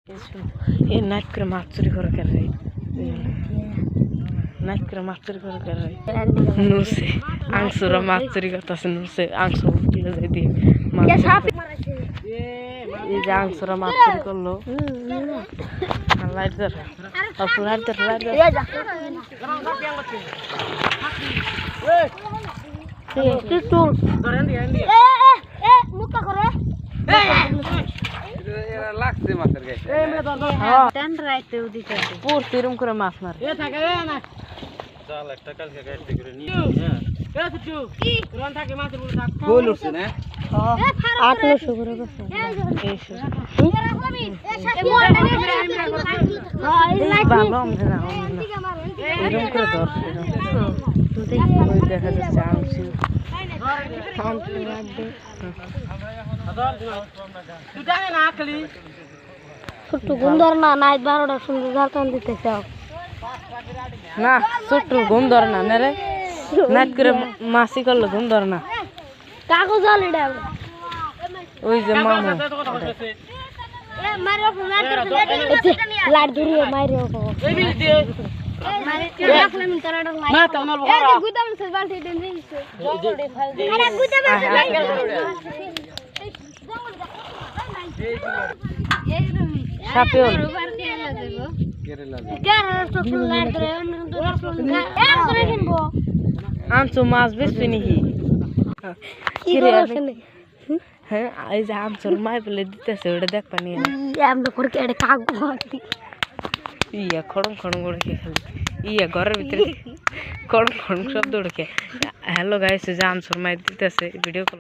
এ night করে মাছ চুরি করে কেন নাইট করে মাছ চুরি করে কেন নুরছে আংসুরা মাছ চুরি করতেছে নুরছে আংস যাই দিয়ে এই যে আংসুরা মাছ চুরি করলো লাইট ধর লাইট ধর লাইট ধর লাগছে মাছের গায়ে টান রাইতে ওদিকে পুরো এরকম করে মাছ মারে এ থাকে না চল একটা কালকে গাইতে করে নিয়ে হ্যাঁ এ সুচু কি রন থাকে মাছের বলে থাক গোল উঠছে না হ্যাঁ 800 করে বসে এই সব এ মোটা নিয়ে হ্যাঁ এই লাইট ভালো আমরা না এরকম করে ধর ওই দেখা যাচ্ছে আংশি ছোট্ট গুন্দর না নাইট 12টা সুন্দর ঝালকান দিতেছে না ছোট্ট গুন্দর না রে নাইট করে মাসি করলো গুন্দর না কাগজ আলিডা ওই যে মামু এ মারো ফোন লাইট ধরিয়ে মাইরো এই বিল দে মারে রাখলে মিন তারাডা লাইট না তামল বড় এই গুদাম সে বালতি দেন দিছে জলদি ফাল দে আরে গুদাম সে সাপেল আনছো মাছ বেশি নাকি হ্যাঁ এই যে আমসর মাই বলে দিতেছে ওটা দেখ পানি ইয়া খড়ং খড়ং করে খেয়ে ইয়া ঘরের ভিতরে খড়ং খড়ং শব্দ উঠে হ্যালো গাইস যে আমসর মাই দিতেছে ভিডিও